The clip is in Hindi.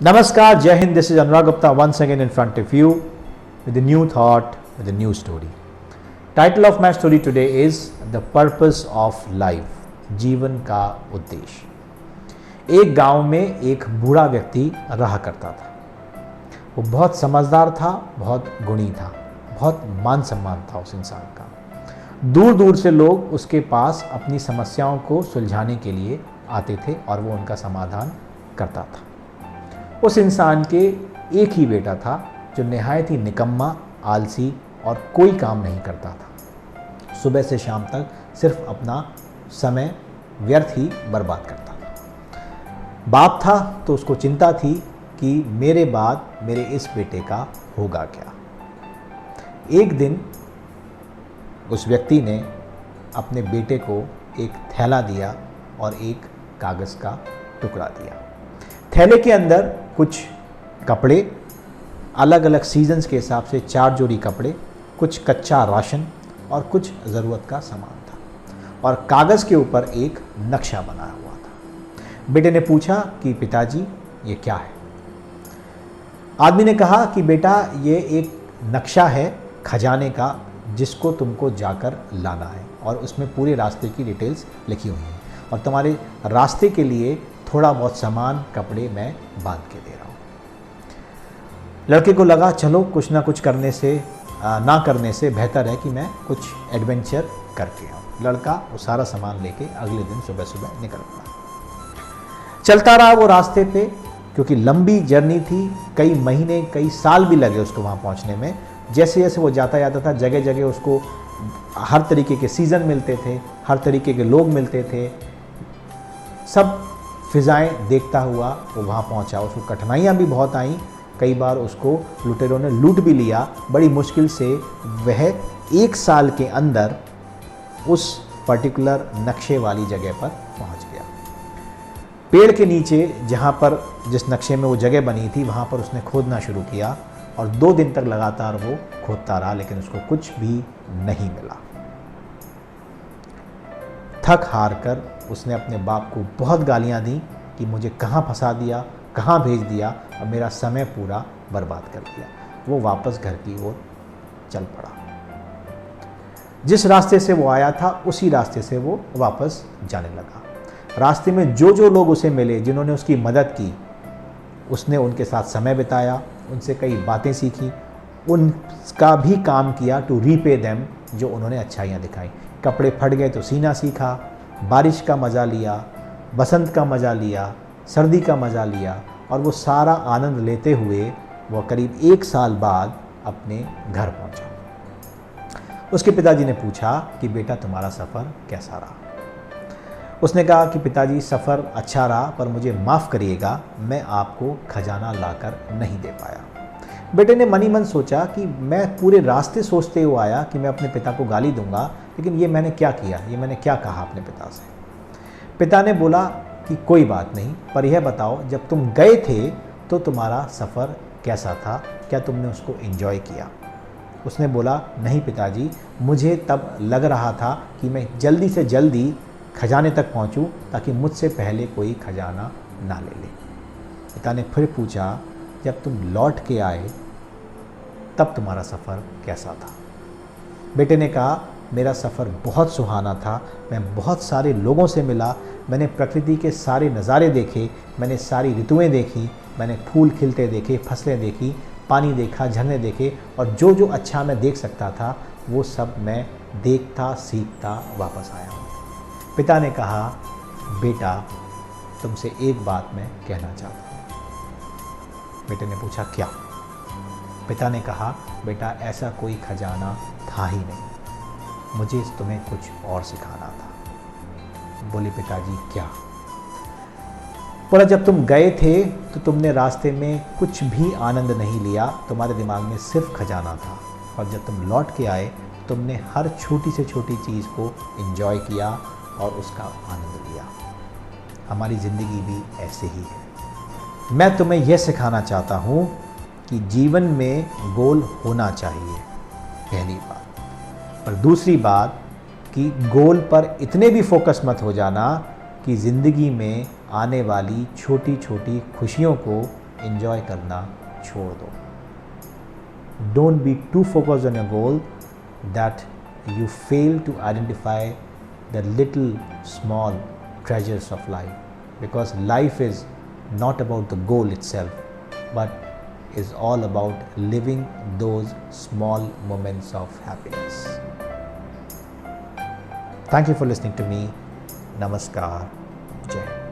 Namaskar, Jai Hind, this is Anurag Gupta once again in front of you with a new thought, with a new story. Title of my story today is The Purpose of Life, जीवन का उद्देश्य। एक गांव में एक बूढ़ा व्यक्ति रहा करता था। वो बहुत समझदार था, बहुत गुणी था, बहुत मान सम्मान था उस इंसान का। दूर दूर से लोग उसके पास अपनी समस्याओं को सुलझाने के लिए आते थे और वो उनका समाधान करता था। उस इंसान के एक ही बेटा था जो निहायत ही निकम्मा, आलसी और कोई काम नहीं करता था। सुबह से शाम तक सिर्फ अपना समय व्यर्थ ही बर्बाद करता था। बाप था तो उसको चिंता थी कि मेरे बाद मेरे इस बेटे का होगा क्या। एक दिन उस व्यक्ति ने अपने बेटे को एक थैला दिया और एक कागज़ का टुकड़ा दिया। थैले के अंदर कुछ कपड़े, अलग अलग सीजन्स के हिसाब से 4 जोड़ी कपड़े, कुछ कच्चा राशन और कुछ ज़रूरत का सामान था और कागज़ के ऊपर एक नक्शा बना हुआ था। बेटे ने पूछा कि पिताजी ये क्या है। आदमी ने कहा कि बेटा ये एक नक्शा है खजाने का जिसको तुमको जाकर लाना है और उसमें पूरे रास्ते की डिटेल्स लिखी हुई हैं और तुम्हारे रास्ते के लिए थोड़ा बहुत सामान, कपड़े मैं बांध के दे रहा हूँ। लड़के को लगा चलो कुछ ना कुछ करने से ना करने से बेहतर है कि मैं कुछ एडवेंचर करके आऊँ। लड़का वो सारा सामान लेके अगले दिन सुबह सुबह निकल पड़ा। चलता रहा वो रास्ते पे, क्योंकि लंबी जर्नी थी, कई महीने कई साल भी लगे उसको वहाँ पहुँचने में। जैसे जैसे वो जाता था जगह जगह उसको हर तरीके के सीज़न मिलते थे, हर तरीके के लोग मिलते थे। सब फिज़ाएं देखता हुआ वो वहाँ पहुँचा। उसको कठिनाइयाँ भी बहुत आईं, कई बार उसको लुटेरों ने लूट भी लिया। बड़ी मुश्किल से वह 1 साल के अंदर उस पर्टिकुलर नक्शे वाली जगह पर पहुँच गया। पेड़ के नीचे जहाँ पर जिस नक्शे में वो जगह बनी थी वहाँ पर उसने खोदना शुरू किया और 2 दिन तक लगातार वो खोदता रहा, लेकिन उसको कुछ भी नहीं मिला। थक हार कर उसने अपने बाप को बहुत गालियाँ दी कि मुझे कहाँ फंसा दिया, कहाँ भेज दिया और मेरा समय पूरा बर्बाद कर दिया। वो वापस घर की ओर चल पड़ा। जिस रास्ते से वो आया था उसी रास्ते से वो वापस जाने लगा। रास्ते में जो जो लोग उसे मिले, जिन्होंने उसकी मदद की, उसने उनके साथ समय बिताया, उनसे कई बातें सीखी, उनका भी काम किया टू रीपे देम, जो उन्होंने अच्छाइयाँ दिखाई। कपड़े फट गए तो सीना सीखा, बारिश का मज़ा लिया, बसंत का मज़ा लिया, सर्दी का मज़ा लिया और वो सारा आनंद लेते हुए वो करीब 1 साल बाद अपने घर पहुंचा। उसके पिताजी ने पूछा कि बेटा तुम्हारा सफ़र कैसा रहा। उसने कहा कि पिताजी सफ़र अच्छा रहा, पर मुझे माफ़ करिएगा, मैं आपको खजाना लाकर नहीं दे पाया। बेटे ने मन ही मन सोचा कि मैं पूरे रास्ते सोचते हुए आया कि मैं अपने पिता को गाली दूंगा, लेकिन ये मैंने क्या किया, ये मैंने क्या कहा अपने पिता से। पिता ने बोला कि कोई बात नहीं, पर यह बताओ जब तुम गए थे तो तुम्हारा सफ़र कैसा था, क्या तुमने उसको एंजॉय किया। उसने बोला नहीं पिताजी, मुझे तब लग रहा था कि मैं जल्दी से जल्दी खजाने तक पहुंचूं ताकि मुझसे पहले कोई खजाना ना ले ले। पिता ने फिर पूछा जब तुम लौट के आए तब तुम्हारा सफ़र कैसा था। बेटे ने कहा मेरा सफ़र बहुत सुहाना था, मैं बहुत सारे लोगों से मिला, मैंने प्रकृति के सारे नज़ारे देखे, मैंने सारी ऋतुएं देखी, मैंने फूल खिलते देखे, फसलें देखी, पानी देखा, झरने देखे और जो जो अच्छा मैं देख सकता था वो सब मैं देखता सीखता वापस आया हूँ। पिता ने कहा बेटा तुमसे एक बात मैं कहना चाहता हूँ। बेटे ने पूछा क्या। पिता ने कहा बेटा ऐसा कोई खजाना था ही नहीं, मुझे तुम्हें कुछ और सिखाना था। बोले पिताजी क्या। बोला जब तुम गए थे तो तुमने रास्ते में कुछ भी आनंद नहीं लिया, तुम्हारे दिमाग में सिर्फ खजाना था, और जब तुम लौट के आए तुमने हर छोटी से छोटी चीज़ को एंजॉय किया और उसका आनंद लिया। हमारी ज़िंदगी भी ऐसे ही है। मैं तुम्हें यह सिखाना चाहता हूँ कि जीवन में गोल होना चाहिए, पहली बात। और दूसरी बात कि गोल पर इतने भी फोकस मत हो जाना कि ज़िंदगी में आने वाली छोटी छोटी खुशियों को एंजॉय करना छोड़ दो। Don't be too focused on your goal that you fail to identify the little small treasures of life, because life is not about the goal itself but is all about living those small moments of happiness. Thank you for listening to me. Namaskar. Jai Hind.